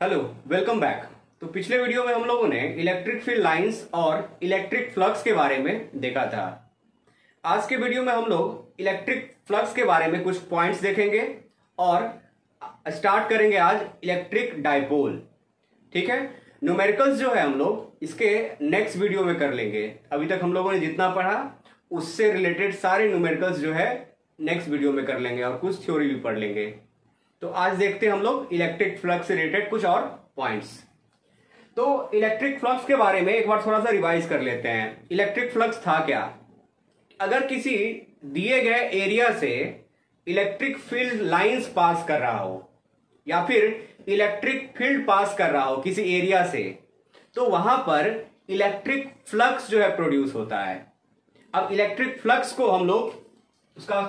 Hello, welcome back. तो पिछले video में हम लोगों ने इलेक्ट्रिक फील्ड लाइंस और इलेक्ट्रिक फ्लक्स के बारे में देखा था। आज के वीडियो में हम लोग इलेक्ट्रिक फ्लक्स के बारे में कुछ पॉइंट्स देखेंगे और स्टार्ट करेंगे आज इलेक्ट्रिक डाइपोल। ठीक है, न्यूमेरिकल्स जो है हम लोग इसके नेक्स्ट वीडियो में कर लेंगे। अभी तक हम लोगों ने जितना पढ़ा उससे रिलेटेड सारे न्यूमेरिकल्स जो है नेक्स्ट वीडियो में कर लेंगे और कुछ थ्योरी भी पढ़ लेंगे। तो आज देखते हैं हम लोग इलेक्ट्रिक फ्लक्स से रिलेटेड कुछ और पॉइंट्स। तो इलेक्ट्रिक फ्लक्स के बारे में एक बार थोड़ा सा रिवाइज कर लेते हैं। इलेक्ट्रिक फ्लक्स था क्या? अगर किसी दिए गए एरिया से इलेक्ट्रिक फील्ड लाइंस पास कर रहा हो या फिर इलेक्ट्रिक फील्ड पास कर रहा हो किसी एरिया से, तो वहां पर इलेक्ट्रिक फ्लक्स जो है प्रोड्यूस होता है। अब इलेक्ट्रिक फ्लक्स को हम लोग उसका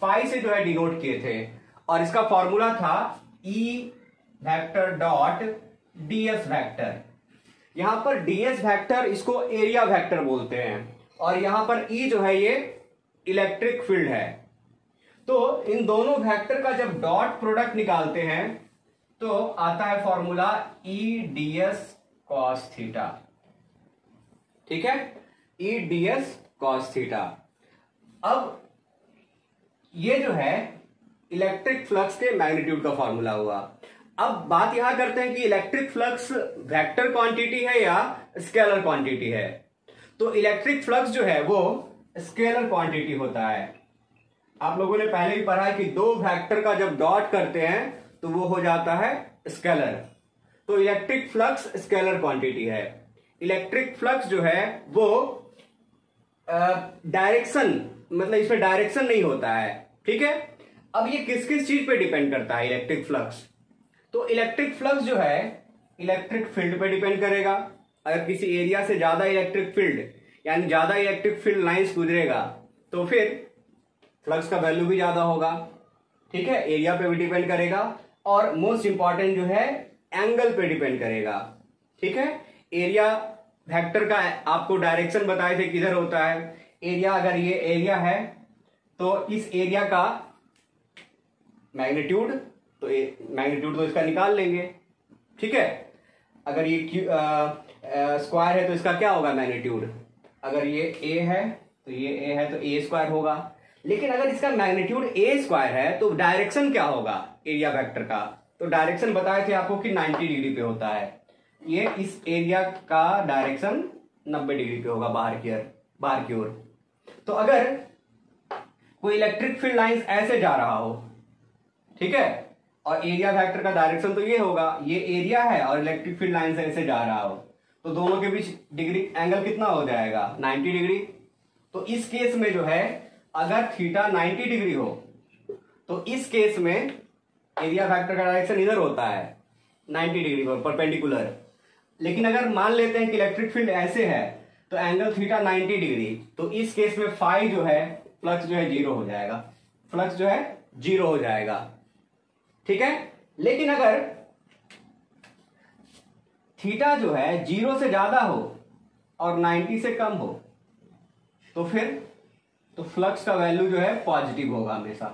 फाई से जो है डिनोट किए थे और इसका फॉर्मूला था E vector dot ds vector. यहां पर ds वेक्टर इसको एरिया वेक्टर बोलते हैं और यहां पर E जो है ये इलेक्ट्रिक फील्ड है। तो इन दोनों वेक्टर का जब डॉट प्रोडक्ट निकालते हैं तो आता है formula E ds cos theta. ठीक है, E ds cos थीटा। अब ये जो है इलेक्ट्रिक फ्लक्स के मैग्नीट्यूड का फॉर्मूला हुआ। अब बात यहां करते हैं कि इलेक्ट्रिक फ्लक्स वेक्टर क्वांटिटी है या स्केलर क्वांटिटी है। तो इलेक्ट्रिक फ्लक्स जो है वो स्केलर क्वांटिटी होता है। आप लोगों ने पहले ही पढ़ा है कि दो वेक्टर का जब डॉट करते हैं तो वो हो जाता है स्केलर। तो इलेक्ट्रिक फ्लक्स स्केलर क्वांटिटी है। इलेक्ट्रिक फ्लक्स जो है वो डायरेक्शन, मतलब इसमें डायरेक्शन नहीं होता है। ठीक है, अब ये किस किस चीज पे डिपेंड करता है इलेक्ट्रिक फ्लक्स? तो इलेक्ट्रिक फ्लक्स जो है इलेक्ट्रिक फील्ड पे डिपेंड करेगा। अगर किसी एरिया से ज्यादा इलेक्ट्रिक फील्ड यानी ज्यादा इलेक्ट्रिक फील्ड लाइंस गुजरेगा तो फिर फ्लक्स का वैल्यू भी ज्यादा होगा। ठीक है, एरिया पे भी डिपेंड करेगा और मोस्ट इंपॉर्टेंट जो है एंगल पे डिपेंड करेगा। ठीक है, एरिया वेक्टर का आपको डायरेक्शन बताए थे किधर होता है। एरिया, अगर ये एरिया है तो इस एरिया का मैग्नीट्यूड, तो मैग्नीट्यूड तो इसका निकाल लेंगे। ठीक है, अगर ये स्क्वायर है तो इसका क्या होगा मैग्नीट्यूड। अगर ये ए है तो ये ए है तो ए स्क्वायर होगा। लेकिन अगर इसका मैग्नीट्यूड ए स्क्वायर है तो डायरेक्शन क्या होगा एरिया वेक्टर का? तो डायरेक्शन बताए थे आपको कि 90 डिग्री पे होता है। ये इस एरिया का डायरेक्शन 90 डिग्री पे होगा बाहर की ओर। तो अगर कोई इलेक्ट्रिक फील्ड लाइंस ऐसे जा रहा हो, ठीक है, और एरिया वेक्टर का डायरेक्शन तो ये होगा, ये एरिया है और इलेक्ट्रिक फील्ड लाइन से ऐसे जा रहा हो, तो दोनों के बीच डिग्री एंगल कितना हो जाएगा? 90 डिग्री। तो इस केस में जो है अगर थीटा 90 डिग्री हो तो इस केस में एरिया वेक्टर का डायरेक्शन इधर होता है 90 डिग्री पर परपेंडिकुलर। लेकिन अगर मान लेते हैं कि इलेक्ट्रिक फील्ड ऐसे है तो एंगल थीटा 90 डिग्री, तो इस केस में फाई जो है फ्लक्स जो है जीरो हो जाएगा। फ्लक्स जो है जीरो हो जाएगा। ठीक है, लेकिन अगर थीटा जो है जीरो से ज्यादा हो और 90 से कम हो तो फिर तो फ्लक्स का वैल्यू जो है पॉजिटिव होगा हमेशा।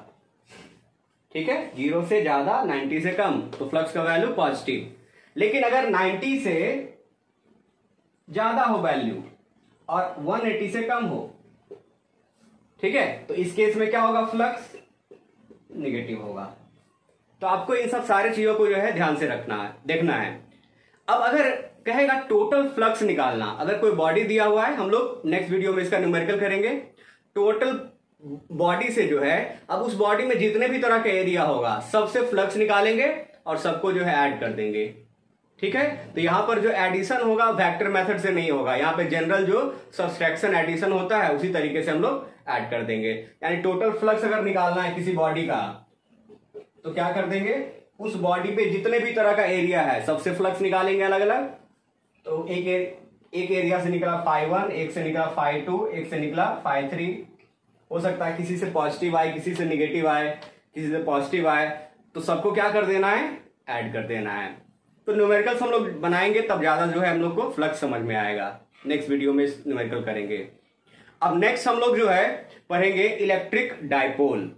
ठीक है, जीरो से ज्यादा 90 से कम तो फ्लक्स का वैल्यू पॉजिटिव। लेकिन अगर 90 से ज्यादा हो वैल्यू और 180 से कम हो, ठीक है, तो इस केस में क्या होगा? फ्लक्स निगेटिव होगा। तो आपको इन सब सारे चीजों को जो है ध्यान से रखना है, देखना है। अब अगर कहेगा टोटल फ्लक्स निकालना, अगर कोई बॉडी दिया हुआ है, हम लोग नेक्स्ट वीडियो में इसका न्यूमेरिकल करेंगे। टोटल बॉडी से जो है, अब उस बॉडी में जितने भी तरह का एरिया होगा सबसे फ्लक्स निकालेंगे और सबको जो है ऐड कर देंगे। ठीक है, तो यहां पर जो एडिशन होगा वेक्टर मेथड से नहीं होगा, यहां पे जनरल जो सब्सट्रैक्शन एडिशन होता है उसी तरीके से हम लोग ऐड कर देंगे। यानी टोटल फ्लक्स अगर निकालना है किसी बॉडी का तो क्या कर देंगे? उस बॉडी पे जितने भी तरह का एरिया है सबसे फ्लक्स निकालेंगे अलग अलग। तो एक एरिया से निकला φ1, एक से निकला φ2, एक से निकला φ3। हो सकता है किसी से पॉजिटिव आए, किसी से निगेटिव आए, किसी से पॉजिटिव आए, तो सबको क्या कर देना है? ऐड कर देना है। तो न्यूमेरिकल्स हम लोग बनाएंगे तब ज्यादा जो है हम लोग को फ्लक्स समझ में आएगा। नेक्स्ट वीडियो में न्यूमेरिकल करेंगे। अब नेक्स्ट हम लोग जो है पढ़ेंगे इलेक्ट्रिक डाइपोल।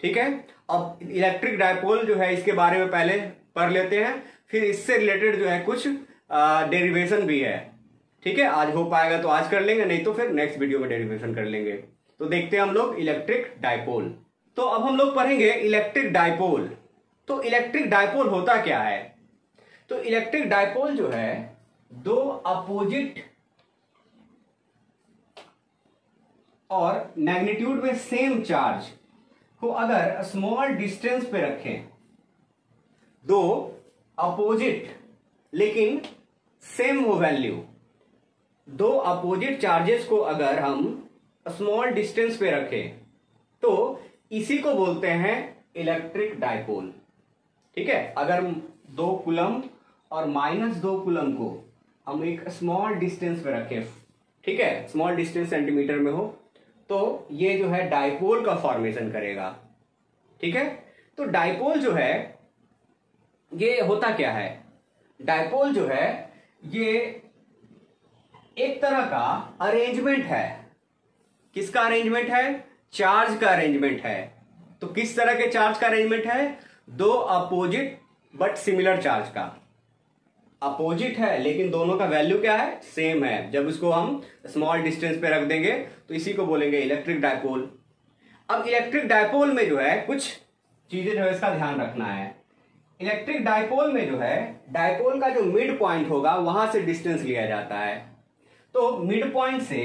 ठीक है, अब इलेक्ट्रिक डाइपोल जो है इसके बारे में पहले पढ़ लेते हैं, फिर इससे रिलेटेड जो है कुछ डेरिवेशन भी है। ठीक है, आज हो पाएगा तो आज कर लेंगे, नहीं तो फिर नेक्स्ट वीडियो में डेरिवेशन कर लेंगे। तो देखते हैं हम लोग इलेक्ट्रिक डाइपोल। तो अब हम लोग पढ़ेंगे इलेक्ट्रिक डाइपोल। तो इलेक्ट्रिक डाइपोल होता क्या है? तो इलेक्ट्रिक डाइपोल जो है दो अपोजिट और मैग्नीट्यूड में सेम चार्ज को अगर स्मॉल डिस्टेंस पे रखें, दो अपोजिट लेकिन सेम हो वैल्यू, दो अपोजिट चार्जेस को अगर हम स्मॉल डिस्टेंस पे रखें तो इसी को बोलते हैं इलेक्ट्रिक डाइपोल। ठीक है, अगर 2 कूलम और -2 कूलम को हम एक स्मॉल डिस्टेंस पे रखें, ठीक है, स्मॉल डिस्टेंस सेंटीमीटर में हो, तो ये जो है डाइपोल का फॉर्मेशन करेगा। ठीक है, तो डाइपोल जो है ये होता क्या है? डाइपोल जो है ये एक तरह का अरेंजमेंट है। किसका अरेंजमेंट है? चार्ज का अरेंजमेंट है। तो किस तरह के चार्ज का अरेंजमेंट है? दो अपोजिट बट सिमिलर चार्ज का। अपोजिट है लेकिन दोनों का वैल्यू क्या है? सेम है। जब इसको हम स्मॉल डिस्टेंस पे रख देंगे तो इसी को बोलेंगे इलेक्ट्रिक डाइपोल। अब इलेक्ट्रिक डाइपोल में जो है कुछ चीजें जो है इसका ध्यान रखना है। इलेक्ट्रिक डाइपोल में जो है डाइपोल का जो मिड पॉइंट होगा वहां से डिस्टेंस लिया जाता है। तो मिड पॉइंट से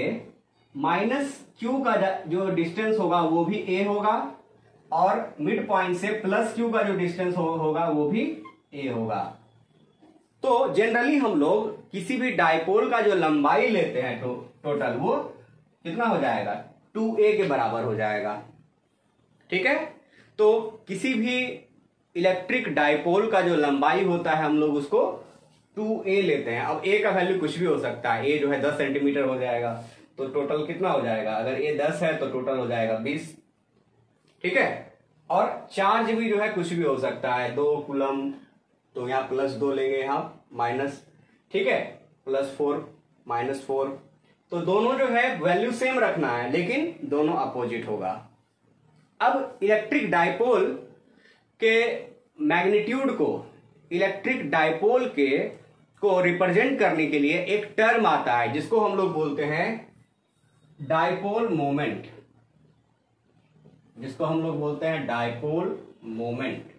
-q का जो डिस्टेंस होगा वो भी a होगा और मिड पॉइंट से +q का जो डिस्टेंस होगा वो भी a होगा। तो जनरली हम लोग किसी भी डाइपोल का जो लंबाई लेते हैं टोटल वो कितना हो जाएगा? 2a के बराबर हो जाएगा। ठीक है, तो किसी भी इलेक्ट्रिक डाइपोल का जो लंबाई होता है हम लोग उसको 2a लेते हैं। अब a का वैल्यू कुछ भी हो सकता है। a जो है 10 सेंटीमीटर हो जाएगा, तो टोटल कितना हो जाएगा? अगर a 10 है तो टोटल हो जाएगा 20। ठीक है, और चार्ज भी जो है कुछ भी हो सकता है। 2 कूलम, तो यहाँ +2 लेंगे, यहाँ माइनस, ठीक है, +4 -4। तो दोनों जो है वैल्यू सेम रखना है लेकिन दोनों अपोजिट होगा। अब इलेक्ट्रिक डाइपोल के मैग्नीट्यूड को, इलेक्ट्रिक डाइपोल के को रिप्रेजेंट करने के लिए एक टर्म आता है जिसको हम लोग बोलते हैं डाइपोल मोमेंट, जिसको हम लोग बोलते हैं डाइपोल मोमेंट।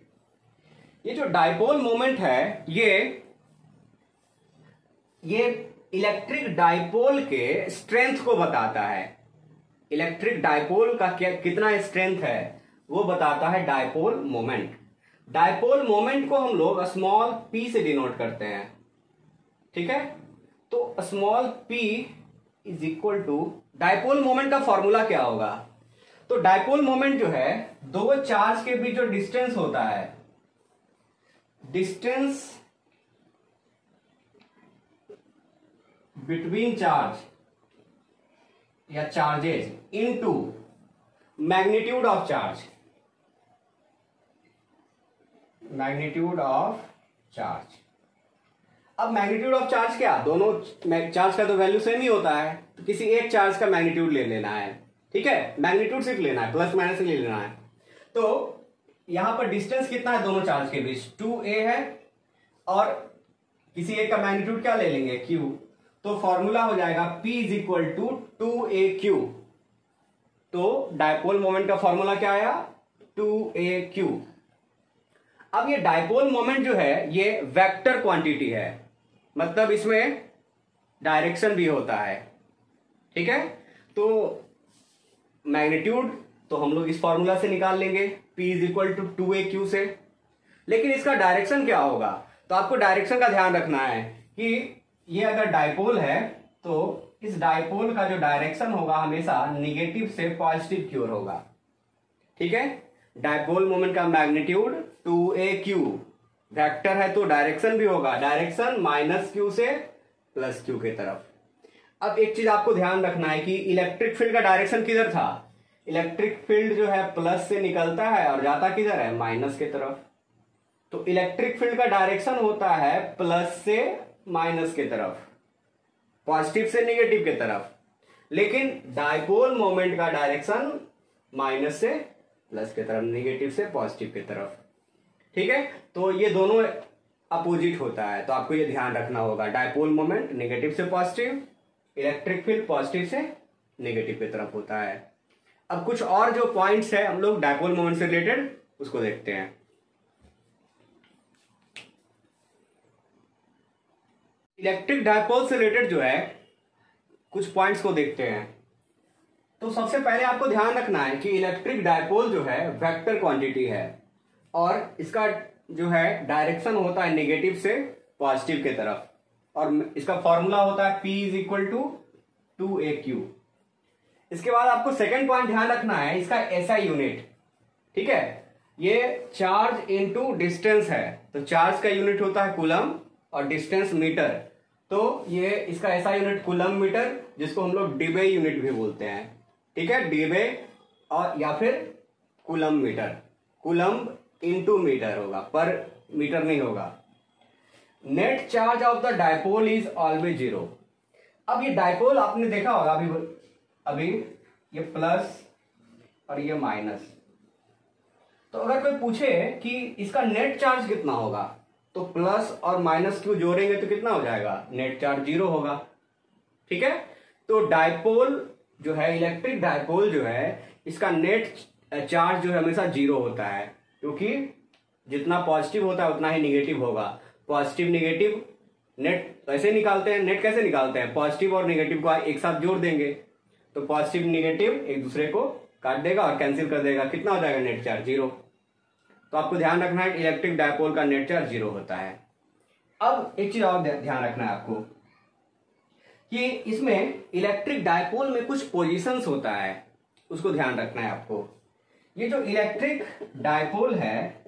ये जो डाइपोल मोमेंट है ये इलेक्ट्रिक डाइपोल के स्ट्रेंथ को बताता है। इलेक्ट्रिक डाइपोल का कितना स्ट्रेंथ है वो बताता है डाइपोल मोमेंट। डाइपोल मोमेंट को हम लोग स्मॉल p से डिनोट करते हैं। ठीक है, तो small p is equal to, dipole moment का फॉर्मूला क्या होगा? तो डाइपोल मोमेंट जो है दो चार्ज के बीच जो डिस्टेंस होता है, डिस्टेंस बिटवीन चार्ज या charges into magnitude of charge, magnitude of charge. अब मैग्नीट्यूड ऑफ चार्ज क्या? दोनों चार्ज का तो वैल्यू सेम ही होता है, तो किसी एक चार्ज का मैग्नीट्यूड ले लेना है। ठीक है, मैग्नीट्यूड सिर्फ लेना है, प्लस माइनस ले लेना है। तो यहां पर डिस्टेंस कितना है दोनों चार्ज के बीच? 2a है और किसी एक का मैग्नीट्यूड क्या ले लेंगे? q। तो फॉर्मूला हो जाएगा p is equal to 2aq। तो डाइपोल मोमेंट का फॉर्मूला क्या आया? 2aq। अब ये डाइपोल मोमेंट जो है ये वेक्टर क्वांटिटी है, मतलब इसमें डायरेक्शन भी होता है। ठीक है, तो मैग्नीट्यूड तो हम लोग इस फॉर्मूला से निकाल लेंगे, p is equal to 2aq से। लेकिन इसका डायरेक्शन क्या होगा? तो आपको डायरेक्शन का ध्यान रखना है कि ये अगर डाइपोल है तो इस डाइपोल का जो डायरेक्शन होगा हमेशा निगेटिव से पॉजिटिव की ओर होगा। ठीक है, डाइपोल मोमेंट का मैग्नीट्यूड 2aq, वेक्टर है तो डायरेक्शन भी होगा, डायरेक्शन -q से +q के तरफ। अब एक चीज आपको ध्यान रखना है कि इलेक्ट्रिक फील्ड का डायरेक्शन किधर था? इलेक्ट्रिक फील्ड जो है प्लस से निकलता है और जाता किधर है? माइनस के तरफ। तो इलेक्ट्रिक फील्ड का डायरेक्शन होता है प्लस से माइनस के तरफ, पॉजिटिव से नेगेटिव के तरफ। लेकिन डाइपोल मोमेंट का डायरेक्शन माइनस से प्लस के तरफ, नेगेटिव से पॉजिटिव की तरफ। ठीक है, तो ये दोनों अपोजिट होता है, तो आपको ये ध्यान रखना होगा। डायपोल मोमेंट नेगेटिव से पॉजिटिव, इलेक्ट्रिक फील्ड पॉजिटिव से नेगेटिव की तरफ होता है। अब कुछ और जो पॉइंट्स है हम लोग डायपोल मोमेंट से रिलेटेड उसको देखते हैं। इलेक्ट्रिक डायपोल से रिलेटेड जो है कुछ पॉइंट्स को देखते हैं। तो सबसे पहले आपको ध्यान रखना है कि इलेक्ट्रिक डायपोल जो है वेक्टर क्वांटिटी है और इसका जो है डायरेक्शन होता है नेगेटिव से पॉजिटिव के तरफ, और इसका फॉर्मूला होता है P is equal to 2AQ। इसके बाद आपको सेकेंड पॉइंट ध्यान रखना है इसका SI यूनिट। ठीक है, ये चार्ज इनटू डिस्टेंस है, तो चार्ज का यूनिट होता है कूलम और डिस्टेंस मीटर, तो ये इसका SI यूनिट कूलम मीटर, जिसको हम लोग डिबे यूनिट भी बोलते हैं। ठीक है, डिबे और या फिर coulomb meter, coulomb into meter होगा, पर मीटर नहीं होगा। Net charge of the dipole is always 0। अब ये डायपोल आपने देखा होगा अभी ये प्लस और ये माइनस, तो अगर कोई पूछे कि इसका नेट चार्ज कितना होगा, तो प्लस और माइनस क्यू जोड़ेंगे तो कितना हो जाएगा, नेट चार्ज 0 होगा। ठीक है, तो डायपोल जो है, इलेक्ट्रिक डायपोल जो है, इसका नेट चार्ज जो है हमेशा 0 होता है, क्योंकि जितना पॉजिटिव होता है उतना ही निगेटिव होगा। पॉजिटिव निगेटिव नेट कैसे निकालते हैं, नेट कैसे निकालते हैं, पॉजिटिव और निगेटिव को एक साथ जोड़ देंगे, तो पॉजिटिव निगेटिव एक दूसरे को काट देगा और कैंसिल कर देगा, कितना हो जाएगा, नेट चार्ज 0। तो आपको ध्यान रखना है इलेक्ट्रिक डायपोल का नेट चार्ज 0 होता है। अब एक चीज और ध्यान रखना है आपको कि इसमें इलेक्ट्रिक डायपोल में कुछ पोजीशंस होता है, उसको ध्यान रखना है आपको। ये जो इलेक्ट्रिक डायपोल है,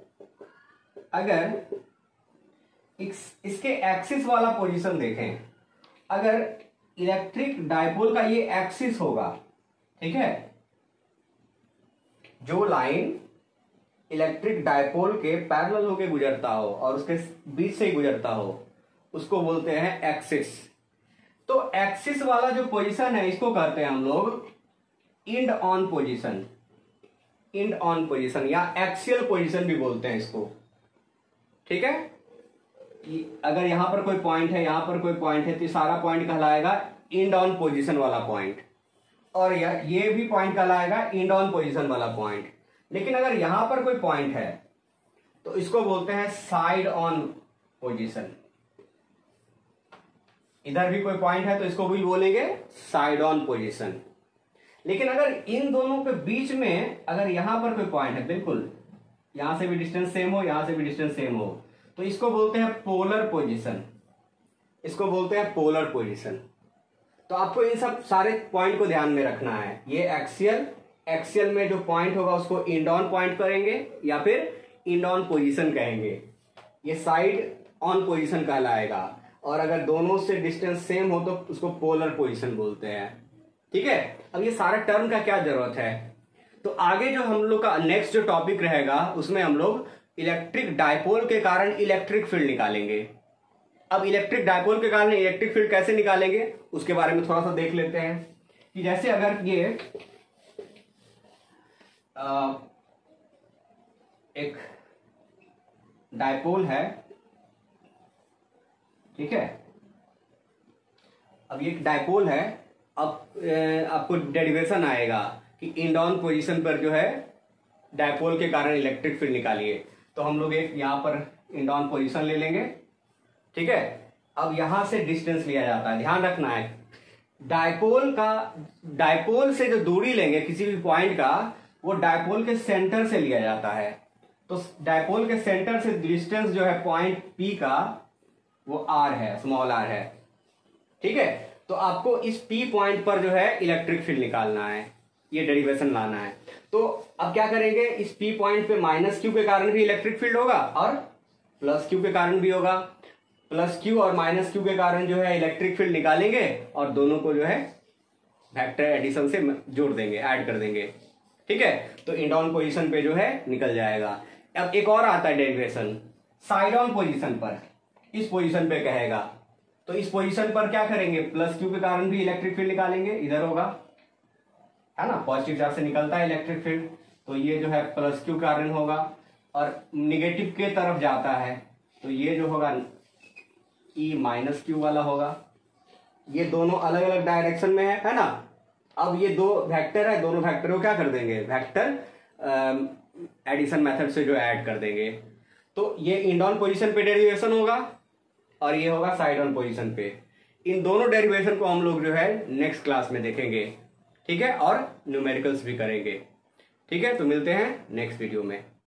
अगर इसके एक्सिस वाला पोजीशन देखें, अगर इलेक्ट्रिक डायपोल का ये एक्सिस होगा, ठीक है, जो लाइन इलेक्ट्रिक डायपोल के पैरेलल होके गुजरता हो और उसके बीच से ही गुजरता हो, उसको बोलते हैं एक्सिस। तो एक्सिस वाला जो पोजीशन है इसको कहते हैं हम लोग end on position, end on position या एक्सियल पोजीशन भी बोलते हैं इसको। ठीक है, अगर यहां पर कोई पॉइंट है, यहां पर कोई पॉइंट है, तो सारा पॉइंट कहलाएगा इंड ऑन पोजीशन वाला पॉइंट, और ये भी पॉइंट कहलाएगा इंड ऑन पोजीशन वाला पॉइंट। लेकिन अगर यहां पर कोई पॉइंट है तो इसको बोलते हैं साइड ऑन पोजीशन। इधर भी कोई पॉइंट है तो इसको भी बोलेंगे साइड ऑन पोजीशन। लेकिन अगर इन दोनों के बीच में अगर यहां पर कोई पॉइंट है, बिल्कुल यहां से भी डिस्टेंस सेम हो, यहां से भी डिस्टेंस सेम हो, तो इसको बोलते हैं पोलर पोजीशन, इसको बोलते हैं पोलर पोजीशन। तो आपको इन सब सारे पॉइंट को ध्यान में रखना है। ये एक्सियल, एक्सियल में जो पॉइंट होगा उसको इंड ऑन पॉइंट करेंगे या फिर इंड ऑन पोजीशन कहेंगे। ये साइड ऑन पोजीशन कहलाएगा, और अगर दोनों से डिस्टेंस सेम हो तो उसको पोलर पोजीशन बोलते हैं। ठीक है, अब ये सारा टर्म का क्या जरूरत है, तो आगे जो हम लोग का नेक्स्ट जो टॉपिक रहेगा उसमें हम लोग इलेक्ट्रिक डायपोल के कारण इलेक्ट्रिक फील्ड निकालेंगे। अब इलेक्ट्रिक डायपोल के कारण इलेक्ट्रिक फील्ड कैसे निकालेंगे उसके बारे में थोड़ा सा देख लेते हैं। कि जैसे अगर ये एक डायपोल है, ठीक है, अब ये एक डायपोल है, अब आपको डेरिवेशन आएगा कि इंड ऑन पोजीशन पर जो है डायपोल के कारण इलेक्ट्रिक फील्ड निकालिए। तो हम लोग एक यहां पर इंड ऑन पोजीशन ले लेंगे। ठीक है, अब यहां से डिस्टेंस लिया जाता है, ध्यान रखना है डायपोल से जो दूरी लेंगे किसी भी पॉइंट का, वो डायपोल के सेंटर से लिया जाता है। तो डायपोल के सेंटर से डिस्टेंस जो है पॉइंट P का वो R है, स्मॉल r है। ठीक है, तो आपको इस P पॉइंट पर जो है इलेक्ट्रिक फील्ड निकालना है, ये डेरिवेशन लाना है। तो अब क्या करेंगे, इस P पॉइंट पे माइनस Q के कारण भी इलेक्ट्रिक फील्ड होगा और प्लस Q के कारण भी होगा। प्लस Q और माइनस Q के कारण जो है इलेक्ट्रिक फील्ड निकालेंगे और दोनों को जो है वेक्टर एडिशन से जोड़ देंगे, ऐड कर देंगे। ठीक है, तो इंड ऑन पोजीशन पे जो है निकल जाएगा। अब एक और आता है डेरिवेशन साइड ऑन पोजीशन पर, इस पोजीशन पे कहेगा, तो इस पोजीशन पर क्या करेंगे, प्लस Q के कारण भी इलेक्ट्रिक फील्ड निकालेंगे, इधर होगा, है ना, पॉजिटिव चार्ज से निकलता है इलेक्ट्रिक फील्ड, तो ये जो है प्लस Q कारण होगा और निगेटिव के तरफ जाता है तो ये जो होगा ई माइनस क्यू वाला होगा। ये दोनों अलग अलग डायरेक्शन में है ना। अब ये दो वेक्टर है, दोनों वेक्टर को क्या कर देंगे, वेक्टर एडिशन मेथड से जो ऐड कर देंगे। तो ये इंड ऑन पोजीशन पे डेरिवेशन होगा और ये होगा साइड ऑन पोजीशन पे। इन दोनों डेरिवेशन को हम लोग जो है नेक्स्ट क्लास में देखेंगे, ठीक है, और न्यूमेरिकल्स भी करेंगे। ठीक है, तो मिलते हैं नेक्स्ट वीडियो में।